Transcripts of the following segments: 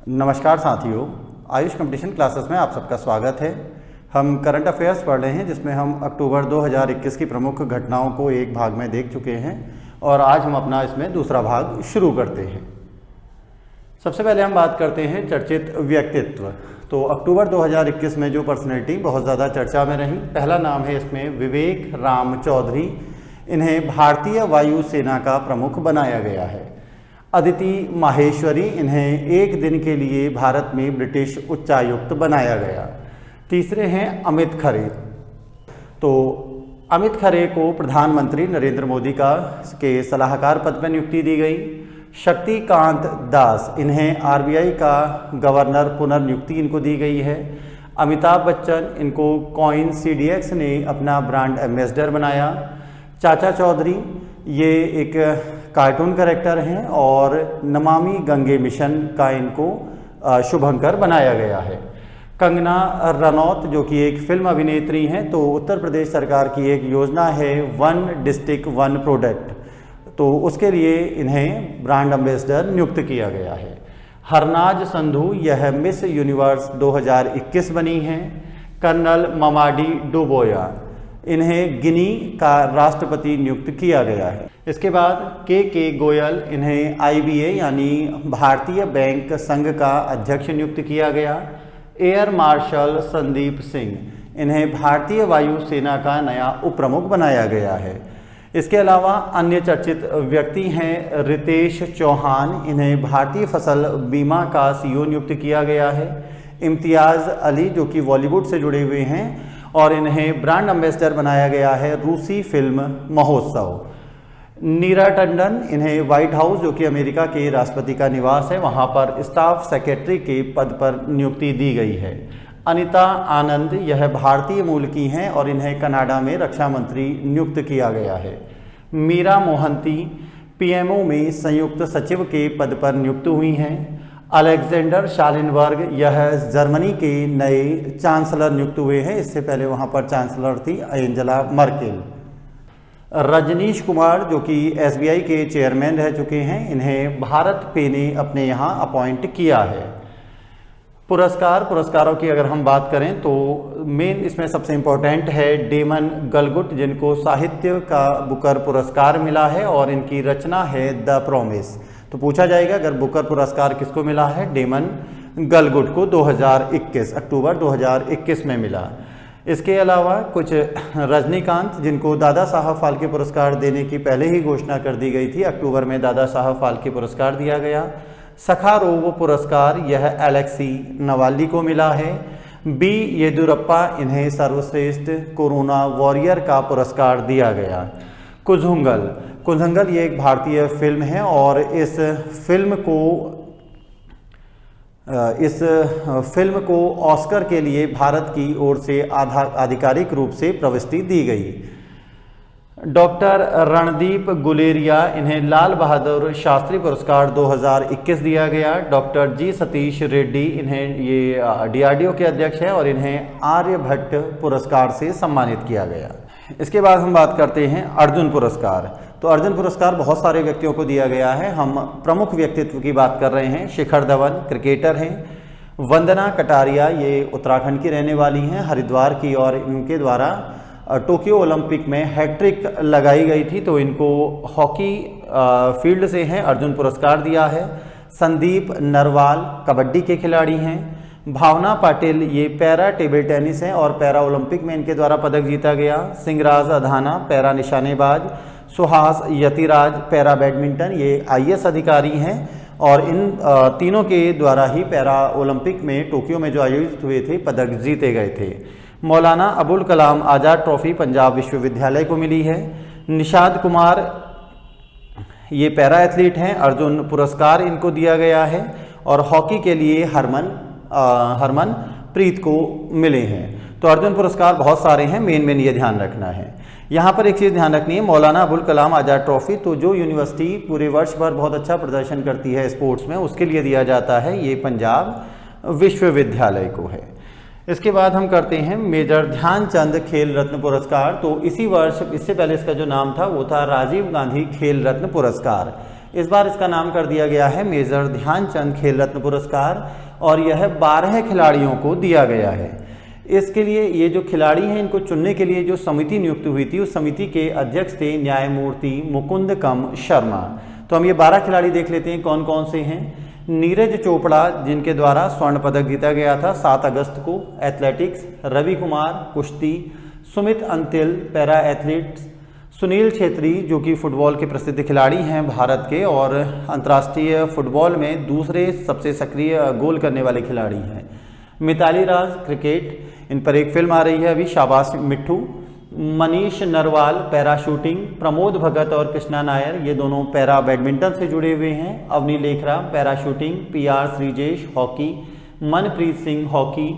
नमस्कार साथियों, Ayush competition classes में आप सबका स्वागत है। हम करंट अफेयर्स पढ़ रहे हैं जिसमें हम अक्टूबर 2021 की प्रमुख घटनाओं को एक भाग में देख चुके हैं और आज हम अपना इसमें दूसरा भाग शुरू करते हैं। सबसे पहले हम बात करते हैं चर्चित व्यक्तित्व। तो अक्टूबर 2021 में जो पर्सनैलिटी बहुत ज़्यादा चर्चा में रही, पहला नाम है इसमें विवेक राम चौधरी। इन्हें भारतीय वायुसेना का प्रमुख बनाया गया है। अदिति माहेश्वरी, इन्हें एक दिन के लिए भारत में ब्रिटिश उच्चायुक्त बनाया गया। तीसरे हैं अमित खरे। तो अमित खरे को प्रधानमंत्री नरेंद्र मोदी के सलाहकार पद पर नियुक्ति दी गई। शक्तिकांत दास, इन्हें आरबीआई का गवर्नर पुनर्नियुक्ति इनको दी गई है। अमिताभ बच्चन, इनको कॉइन सीडीएक्स ने अपना ब्रांड एम्बेसडर बनाया। चाचा चौधरी, ये एक कार्टून कैरेक्टर हैं और नमामि गंगे मिशन का इनको शुभंकर बनाया गया है। कंगना रनौत, जो कि एक फिल्म अभिनेत्री हैं, तो उत्तर प्रदेश सरकार की एक योजना है वन डिस्ट्रिक्ट वन प्रोडक्ट, तो उसके लिए इन्हें ब्रांड एम्बेसडर नियुक्त किया गया है। हरनाज संधू, यह मिस यूनिवर्स 2021 बनी हैं। कर्नल ममाडी डोबोया, इन्हें गिनी का राष्ट्रपति नियुक्त किया गया है। इसके बाद के गोयल, इन्हें आईबीए यानी भारतीय बैंक संघ का अध्यक्ष नियुक्त किया गया। एयर मार्शल संदीप सिंह, इन्हें भारतीय वायुसेना का नया उपप्रमुख बनाया गया है। इसके अलावा अन्य चर्चित व्यक्ति हैं रितेश चौहान, इन्हें भारतीय फसल बीमा का सीईओ नियुक्त किया गया है। इम्तियाज़ अली, जो कि बॉलीवुड से जुड़े हुए हैं और इन्हें ब्रांड एम्बेसडर बनाया गया है रूसी फिल्म महोत्सव। नीरा टंडन, इन्हें व्हाइट हाउस, जो कि अमेरिका के राष्ट्रपति का निवास है, वहां पर स्टाफ सेक्रेटरी के पद पर नियुक्ति दी गई है। अनिता आनंद, यह भारतीय मूल की हैं और इन्हें कनाडा में रक्षा मंत्री नियुक्त किया गया है। मीरा मोहंती, पीएमओ में संयुक्त सचिव के पद पर नियुक्त हुई हैं। अलेक्जेंडर शालिनबर्ग, यह जर्मनी के नए चांसलर नियुक्त हुए हैं, इससे पहले वहां पर चांसलर थी एंजेला मर्केल। रजनीश कुमार, जो कि एसबीआई के चेयरमैन रह चुके हैं, इन्हें भारत पे ने अपने यहाँ अपॉइंट किया है। पुरस्कारों की अगर हम बात करें तो मेन इसमें सबसे इम्पोर्टेंट है डेमन गलगुट, जिनको साहित्य का बुकर पुरस्कार मिला है और इनकी रचना है द प्रॉमिस। तो पूछा जाएगा अगर बुकर पुरस्कार किसको मिला है, डेमन गलगुट को 2021 अक्टूबर 2021 में मिला। इसके अलावा कुछ रजनीकांत, जिनको दादा साहब फाल्के पुरस्कार देने की पहले ही घोषणा कर दी गई थी, अक्टूबर में दादा साहब फाल्के पुरस्कार दिया गया। सखारोव पुरस्कार, यह एलेक्सी नवाल्नी को मिला है। बी येदुरप्पा, इन्हें सर्वश्रेष्ठ कोरोना वॉरियर का पुरस्कार दिया गया। कुझंगल, ये एक भारतीय फिल्म है और इस फिल्म को ऑस्कर के लिए भारत की ओर से आधिकारिक रूप से प्रविष्टि दी गई। डॉक्टर रणदीप गुलेरिया, इन्हें लाल बहादुर शास्त्री पुरस्कार 2021 दिया गया। डॉक्टर जी सतीश रेड्डी, इन्हें ये डीआरडीओ के अध्यक्ष हैं और इन्हें आर्यभट्ट पुरस्कार से सम्मानित किया गया। इसके बाद हम बात करते हैं अर्जुन पुरस्कार। तो अर्जुन पुरस्कार बहुत सारे व्यक्तियों को दिया गया है। हम प्रमुख व्यक्तित्व की बात कर रहे हैं। शिखर धवन क्रिकेटर हैं। वंदना कटारिया, ये उत्तराखंड की रहने वाली हैं, हरिद्वार की, और इनके द्वारा टोक्यो ओलंपिक में हैट्रिक लगाई गई थी, तो इनको हॉकी फील्ड से हैं अर्जुन पुरस्कार दिया है। संदीप नरवाल कबड्डी के खिलाड़ी हैं। भावना पाटिल, ये पैरा टेबल टेनिस हैं और पैरा ओलंपिक में इनके द्वारा पदक जीता गया। सिंगराज अधाना पैरा निशानेबाज। सुहास यतिराज पैरा बैडमिंटन, ये आईएएस अधिकारी हैं और इन तीनों के द्वारा ही पैरा ओलंपिक में टोक्यो में जो आयोजित हुए थे पदक जीते गए थे। मौलाना अबुल कलाम आज़ाद ट्रॉफी पंजाब विश्वविद्यालय को मिली है। निषाद कुमार, ये पैरा एथलीट हैं, अर्जुन पुरस्कार इनको दिया गया है। और हॉकी के लिए हरमन प्रीत को मिले हैं। तो अर्जुन पुरस्कार बहुत सारे हैं, मेन ये ध्यान रखना है। यहाँ पर एक चीज़ ध्यान रखनी है, मौलाना अबुल कलाम आज़ाद ट्रॉफी, तो जो यूनिवर्सिटी पूरे वर्ष भर बहुत अच्छा प्रदर्शन करती है स्पोर्ट्स में, उसके लिए दिया जाता है, ये पंजाब विश्वविद्यालय को है। इसके बाद हम करते हैं मेजर ध्यानचंद खेल रत्न पुरस्कार। तो इसी वर्ष, इससे पहले इसका जो नाम था वो था राजीव गांधी खेल रत्न पुरस्कार। इस बार इसका नाम कर दिया गया है मेजर ध्यानचंद खेल रत्न पुरस्कार और यह 12 खिलाड़ियों को दिया गया है। इसके लिए ये जो खिलाड़ी हैं इनको चुनने के लिए जो समिति नियुक्त हुई थी उस समिति के अध्यक्ष थे न्यायमूर्ति मुकुंद कम शर्मा। तो हम ये 12 खिलाड़ी देख लेते हैं कौन कौन से हैं। नीरज चोपड़ा जिनके द्वारा स्वर्ण पदक जीता गया था 7 अगस्त को एथलेटिक्स, रवि कुमार कुश्ती, सुमित अंतिल पैरा एथलीट्स, सुनील छेत्री जो कि फुटबॉल के प्रसिद्ध खिलाड़ी हैं भारत के और अंतर्राष्ट्रीय फुटबॉल में दूसरे सबसे सक्रिय गोल करने वाले खिलाड़ी हैं, मिताली राज क्रिकेट, इन पर एक फिल्म आ रही है अभी शाबाश मिट्ठू, मनीष नरवाल पैरा शूटिंग, प्रमोद भगत और कृष्णा नायर ये दोनों पैरा बैडमिंटन से जुड़े हुए हैं, Avani Lekhara para shooting, PR Sreejesh hockey, Manpreet Singh hockey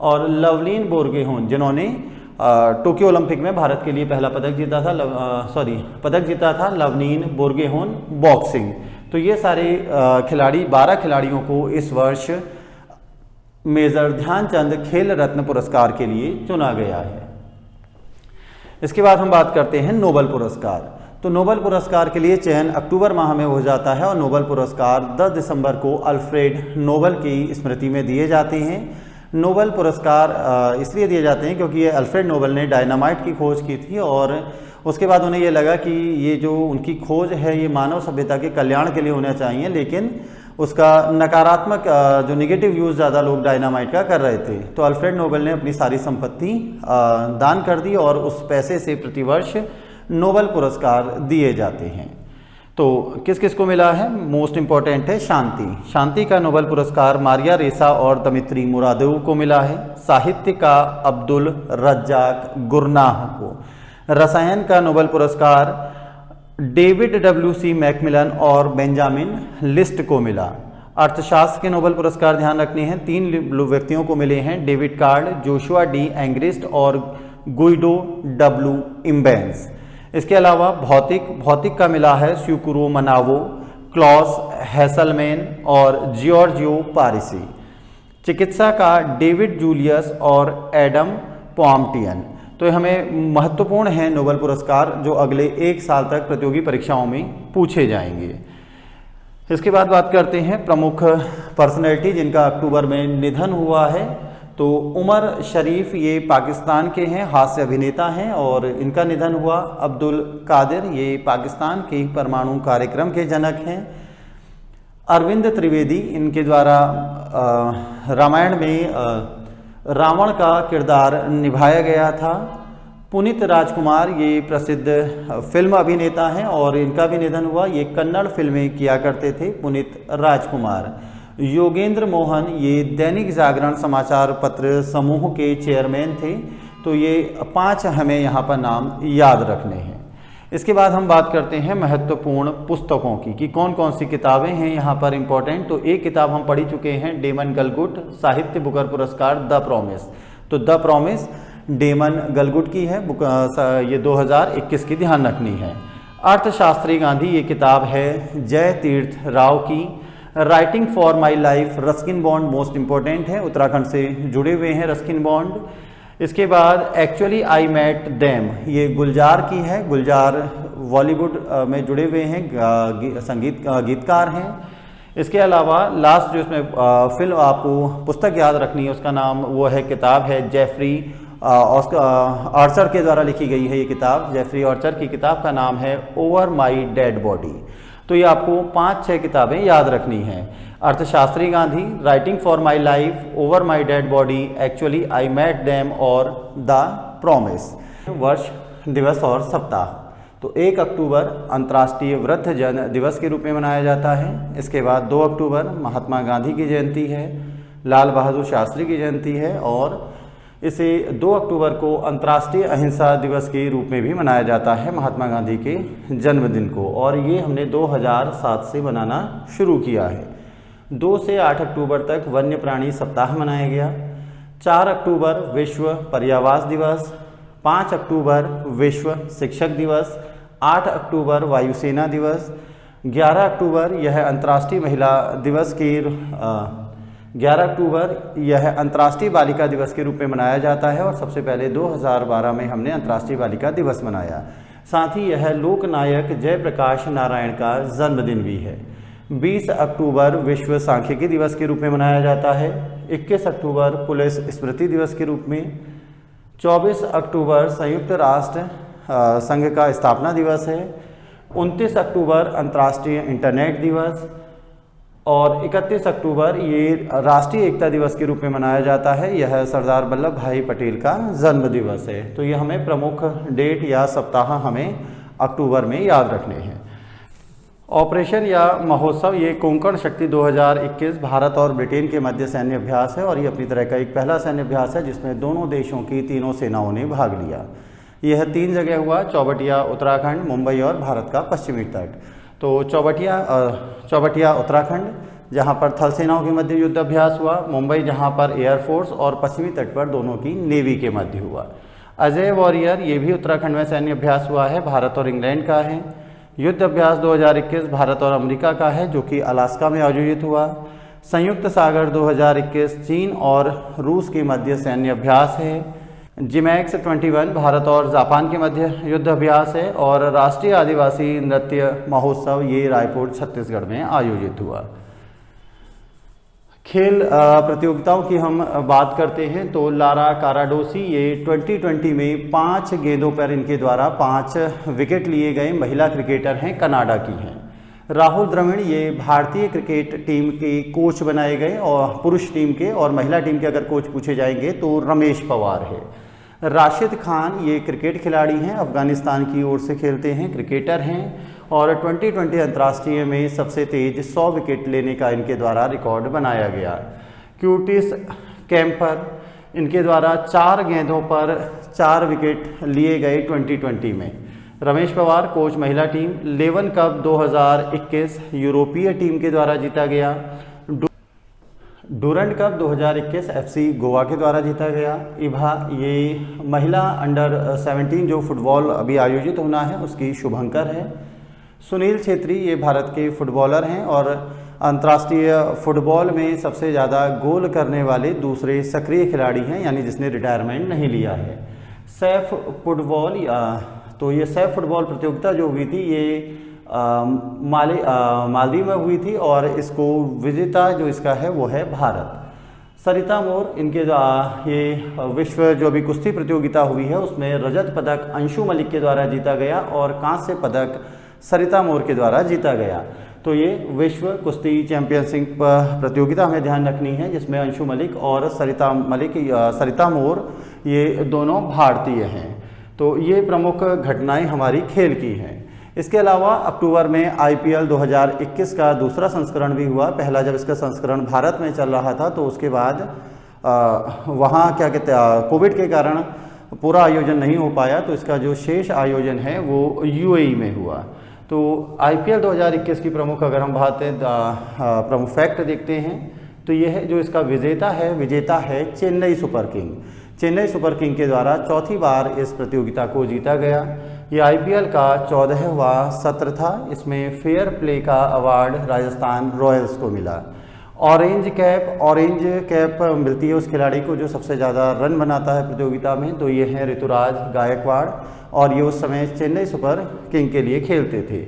और लवलीन बोरगेहोन जिन्होंने टोक्यो ओलंपिक में भारत के लिए पहला पदक जीता था लवलीन बोरगेहोन बॉक्सिंग। तो ये सारे खिलाड़ी 12 खिलाड़ियों को इस वर्ष मेजर ध्यानचंद खेल रत्न पुरस्कार के लिए चुना गया है। इसके बाद हम बात करते हैं नोबेल पुरस्कार। तो नोबेल पुरस्कार के लिए चयन अक्टूबर माह में हो जाता है और नोबेल पुरस्कार 10 दिसंबर को अल्फ्रेड नोबेल की स्मृति में दिए जाते हैं। नोबेल पुरस्कार इसलिए दिए जाते हैं क्योंकि ये अल्फ्रेड नोबेल ने डायनामाइट की खोज की थी और उसके बाद उन्हें ये लगा कि ये जो उनकी खोज है ये मानव सभ्यता के कल्याण के लिए होना चाहिए, लेकिन उसका नकारात्मक जो नेगेटिव यूज़ ज़्यादा लोग डायनामाइट का कर रहे थे। तो अल्फ्रेड नोबेल ने अपनी सारी संपत्ति दान कर दी और उस पैसे से प्रतिवर्ष नोबेल पुरस्कार दिए जाते हैं। तो किस किस को मिला है? मोस्ट इम्पॉर्टेंट है शांति का नोबेल पुरस्कार मारिया रेसा और दमित्री मुरादेव को मिला है। साहित्य का अब्दुल रज्जाक गुरनाह को। रसायन का नोबेल पुरस्कार डेविड WC मैकमिलन और बेंजामिन लिस्ट को मिला। अर्थशास्त्र के नोबेल पुरस्कार ध्यान रखने हैं 3 व्यक्तियों को मिले हैं, David card, Joshua D Angrist और गुइडो W इम्बेंस। इसके अलावा भौतिक का मिला है स्यूकुरो मनावो, क्लॉस हैसलमैन और जियोर्जियो पारिसी। चिकित्सा का डेविड जूलियस और एडम पॉम्टियन। तो हमें महत्वपूर्ण है नोबेल पुरस्कार जो अगले 1 साल तक प्रतियोगी परीक्षाओं में पूछे जाएंगे। इसके बाद बात करते हैं प्रमुख पर्सनैलिटी जिनका अक्टूबर में निधन हुआ है। तो उमर शरीफ ये पाकिस्तान के हैं, हास्य अभिनेता हैं और इनका निधन हुआ। अब्दुल कादिर ये पाकिस्तान के परमाणु कार्यक्रम के जनक हैं। अरविंद त्रिवेदी इनके द्वारा रामायण में रावण का किरदार निभाया गया था। पुनीत राजकुमार ये प्रसिद्ध फिल्म अभिनेता हैं और इनका भी निधन हुआ। ये कन्नड़ फिल्में किया करते थे पुनीत राजकुमार। योगेंद्र मोहन ये दैनिक जागरण समाचार पत्र समूह के चेयरमैन थे। तो ये 5 हमें यहाँ पर नाम याद रखने हैं। इसके बाद हम बात करते हैं महत्वपूर्ण पुस्तकों की कि कौन कौन सी किताबें हैं यहाँ पर इम्पोर्टेंट। तो एक किताब हम पढ़ चुके हैं, डेमन गलगुट साहित्य बुकर पुरस्कार द प्रॉमिस। तो द प्रॉमिस डेमन गलगुट की है, ये 2021 की ध्यान रखनी है। अर्थशास्त्री गांधी ये किताब है जय तीर्थ राव की। Writing for my life Ruskin bond most important है, उत्तराखंड से जुड़े हुए हैं रस्किन बॉन्ड। इसके बाद एक्चुअली आई मेट देम ये गुलजार की है, गुलजार बॉलीवुड में जुड़े हुए हैं, गीतकार हैं। इसके अलावा लास्ट जो इसमें फिल्म आपको पुस्तक याद रखनी है उसका नाम वो है किताब है जेफरी ऑर्चर के द्वारा लिखी गई है ये किताब। जेफरी ऑर्चर की किताब का नाम है ओवर माई डेड बॉडी। तो ये आपको 5-6 किताबें याद रखनी हैं। अर्थशास्त्री Gandhi, writing for my life, over my dead body, actually I met them और द प्रॉमिस। वर्ष दिवस और सप्ताह। तो 1 अक्टूबर अंतर्राष्ट्रीय वृद्धजन दिवस के रूप में मनाया जाता है। इसके बाद 2 अक्टूबर महात्मा गांधी की जयंती है, लाल बहादुर शास्त्री की जयंती है और इसे 2 अक्टूबर को अंतर्राष्ट्रीय अहिंसा दिवस के रूप में भी मनाया जाता है महात्मा गांधी के जन्मदिन को। और ये हमने 2007 से मनाना शुरू किया है। 2 से 8 अक्टूबर तक वन्य प्राणी सप्ताह मनाया गया। 4 अक्टूबर विश्व पर्यावरण दिवस, 5 अक्टूबर विश्व शिक्षक दिवस, 8 अक्टूबर वायुसेना दिवस, 11 अक्टूबर यह अंतर्राष्ट्रीय महिला दिवस के 11 अक्टूबर यह अंतर्राष्ट्रीय बालिका दिवस के रूप में मनाया जाता है और सबसे पहले 2012 में हमने अंतर्राष्ट्रीय बालिका दिवस मनाया। साथ ही यह लोकनायक जयप्रकाश नारायण का जन्मदिन भी है। 20 अक्टूबर विश्व सांख्यिकी दिवस के रूप में मनाया जाता है। 21 अक्टूबर पुलिस स्मृति दिवस के रूप में। 24 अक्टूबर संयुक्त राष्ट्र संघ का स्थापना दिवस है। 29 अक्टूबर अंतर्राष्ट्रीय इंटरनेट दिवस और 31 अक्टूबर ये राष्ट्रीय एकता दिवस के रूप में मनाया जाता है। यह सरदार वल्लभ भाई पटेल का जन्म दिवस है। तो ये हमें प्रमुख डेट या सप्ताह हमें अक्टूबर में याद रखने हैं। ऑपरेशन या महोत्सव ये कोंकण शक्ति 2021 भारत और ब्रिटेन के मध्य सैन्य अभ्यास है और ये अपनी तरह का एक पहला सैन्य अभ्यास है जिसमें दोनों देशों की तीनों सेनाओं ने भाग लिया। यह 3 जगह हुआ, चौबटिया उत्तराखंड, मुंबई और भारत का पश्चिमी तट। तो चौबटिया उत्तराखंड जहाँ पर थल सेनाओं के मध्य युद्ध अभ्यास हुआ, मुंबई जहाँ पर एयरफोर्स और पश्चिमी तट पर दोनों की नेवी के मध्य हुआ। अजय वॉरियर ये भी उत्तराखंड में सैन्य अभ्यास हुआ है, भारत और इंग्लैंड का है। युद्ध अभ्यास 2021 भारत और अमेरिका का है जो कि अलास्का में आयोजित हुआ। संयुक्त सागर 2021 चीन और रूस के मध्य सैन्य अभ्यास है। जिमैक्स 21 भारत और जापान के मध्य युद्ध अभ्यास है और राष्ट्रीय आदिवासी नृत्य महोत्सव ये रायपुर छत्तीसगढ़ में आयोजित हुआ। खेल प्रतियोगिताओं की हम बात करते हैं तो लारा काराडोसी ये 2020 में 5 गेंदों पर इनके द्वारा 5 विकेट लिए गए महिला क्रिकेटर हैं, कनाडा की हैं। राहुल द्रविड़ ये भारतीय क्रिकेट टीम के कोच बनाए गए और पुरुष टीम के, और महिला टीम के अगर कोच पूछे जाएंगे तो रमेश पवार है। राशिद खान ये क्रिकेट खिलाड़ी हैं, अफगानिस्तान की ओर से खेलते हैं, क्रिकेटर हैं और 2020 अंतर्राष्ट्रीय में सबसे तेज 100 विकेट लेने का इनके द्वारा रिकॉर्ड बनाया गया। क्यूटिस कैम्पर इनके द्वारा 4 गेंदों पर 4 विकेट लिए गए 2020 में। रमेश पवार कोच महिला टीम। लेवन कप 2021 यूरोपीय टीम के द्वारा जीता गया। डूरंड कप 2021 FC गोवा के द्वारा जीता गया। इभा ये महिला अंडर 17 जो फुटबॉल अभी आयोजित होना है उसकी शुभंकर है। सुनील छेत्री ये भारत के फुटबॉलर हैं और अंतर्राष्ट्रीय फुटबॉल में सबसे ज़्यादा गोल करने वाले दूसरे सक्रिय खिलाड़ी हैं, यानी जिसने रिटायरमेंट नहीं लिया है। सैफ फुटबॉल तो ये सैफ फुटबॉल प्रतियोगिता जो हुई थी ये मालदीव में हुई थी और इसको विजेता जो इसका है वो है भारत। सरिता मोर इनके ये विश्व जो अभी कुश्ती प्रतियोगिता हुई है उसमें रजत पदक अंशु मलिक के द्वारा जीता गया और कांस्य पदक सरिता मोर के द्वारा जीता गया। तो ये विश्व कुश्ती चैंपियनशिप प्रतियोगिता हमें ध्यान रखनी है जिसमें अंशु मलिक और सरिता मोर ये दोनों भारतीय हैं। तो ये प्रमुख घटनाएं हमारी खेल की हैं। इसके अलावा अक्टूबर में IPL 2021 का दूसरा संस्करण भी हुआ। पहला जब इसका संस्करण भारत में चल रहा था तो उसके बाद वहाँ क्या कहते हैं कोविड के कारण पूरा आयोजन नहीं हो पाया, तो इसका जो शेष आयोजन है वो UAE में हुआ। तो IPL 2021 की प्रमुख अगर हम प्रमुख फैक्ट देखते हैं तो यह जो इसका विजेता है Chennai super king. Chennai super king के द्वारा चौथी बार इस प्रतियोगिता को जीता गया। ये IPL का 14वां सत्र था। इसमें फेयर प्ले का अवार्ड राजस्थान रॉयल्स को मिला। ऑरेंज कैप मिलती है उस खिलाड़ी को जो सबसे ज़्यादा रन बनाता है प्रतियोगिता में, तो ये है ऋतुराज गायकवाड़ और ये उस समय चेन्नई सुपर किंग के लिए खेलते थे।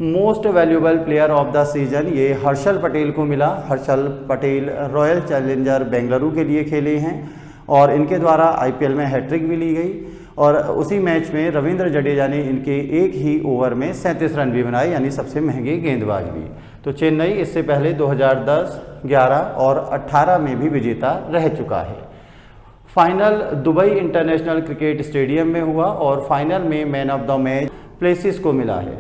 Most valuable player of the season ये हर्षल पटेल को मिला। हर्षल पटेल रॉयल चैलेंजर बेंगलुरु के लिए खेले हैं और इनके द्वारा IPL में हैट्रिक भी ली गई और उसी मैच में रविंद्र जडेजा ने इनके एक ही ओवर में 37 रन भी बनाए, यानी सबसे महंगे गेंदबाज भी। तो चेन्नई इससे पहले 2010, 11 और 18 में भी विजेता रह चुका है। Final Dubai international cricket stadium में हुआ और फाइनल में man of the match Plessis को मिला है।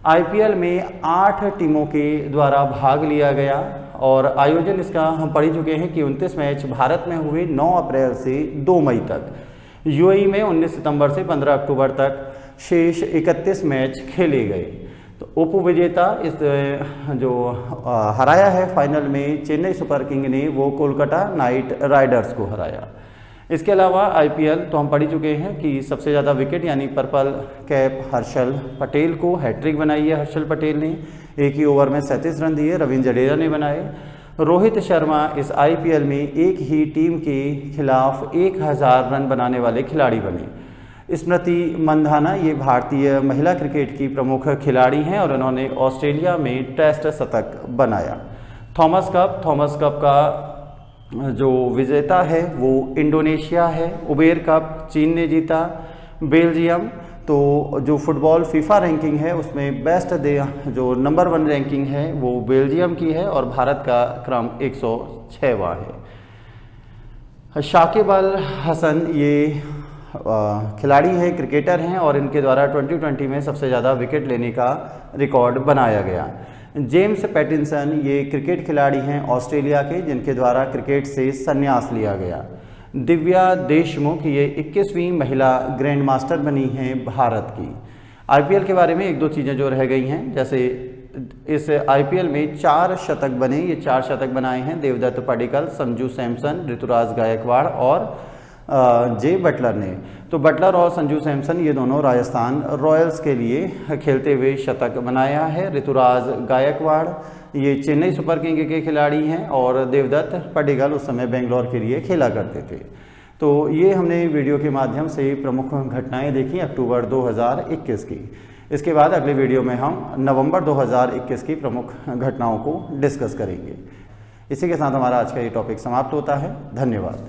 IPL में 8 टीमों के द्वारा भाग लिया गया और आयोजन इसका हम पढ़ चुके हैं कि 29 मैच भारत में हुए 9 अप्रैल से 2 मई तक। UAE में 19 सितंबर से 15 अक्टूबर तक शेष 31 मैच खेले गए। तो उप विजेता इस जो हराया है फाइनल में चेन्नई सुपर किंग ने, वो कोलकाता नाइट राइडर्स को हराया। इसके अलावा IPL तो हम पढ़ चुके हैं कि सबसे ज़्यादा विकेट यानी पर्पल कैप हर्षल पटेल को हैट्रिक बनाई है। हर्षल पटेल ने एक ही ओवर में 37 रन दिए, रविंद्र जडेजा ने बनाए। रोहित शर्मा इस IPL में एक ही टीम के खिलाफ 1000 रन बनाने वाले खिलाड़ी बने। स्मृति मंधाना ये भारतीय महिला क्रिकेट की प्रमुख खिलाड़ी हैं और इन्होंने ऑस्ट्रेलिया में टेस्ट शतक बनाया। थॉमस कप का जो विजेता है वो इंडोनेशिया है। उबेर कप चीन ने जीता। बेल्जियम, तो जो फुटबॉल फीफा रैंकिंग है उसमें बेस्ट जो नंबर 1 रैंकिंग है वो बेल्जियम की है और भारत का क्रम 106वां है। शाकिब अल हसन ये खिलाड़ी हैं, क्रिकेटर हैं और इनके द्वारा 2020 में सबसे ज़्यादा विकेट लेने का रिकॉर्ड बनाया गया। जेम्स पैटिंसन ये क्रिकेट खिलाड़ी हैं ऑस्ट्रेलिया के, जिनके द्वारा क्रिकेट से संन्यास लिया गया। दिव्या देशमुख ये 21वीं महिला ग्रैंड मास्टर बनी हैं भारत की। आईपीएल के बारे में एक दो चीज़ें जो रह गई हैं, जैसे इस आईपीएल में 4 शतक बने, ये 4 शतक बनाए हैं देवदत्त पडिक्कल, संजू सैमसन, ऋतुराज गायकवाड़ और जे बटलर ने। तो बटलर और संजू सैमसन ये दोनों राजस्थान रॉयल्स के लिए खेलते हुए शतक बनाया है। ऋतुराज गायकवाड़ ये चेन्नई सुपर किंग के खिलाड़ी हैं और देवदत्त पडिक्कल उस समय बेंगलोर के लिए खेला करते थे। तो ये हमने वीडियो के माध्यम से प्रमुख घटनाएं देखी अक्टूबर 2021 की। इसके बाद अगले वीडियो में हम नवंबर 2021 की प्रमुख घटनाओं को डिस्कस करेंगे। इसी के साथ हमारा आज का ये टॉपिक समाप्त होता है। धन्यवाद।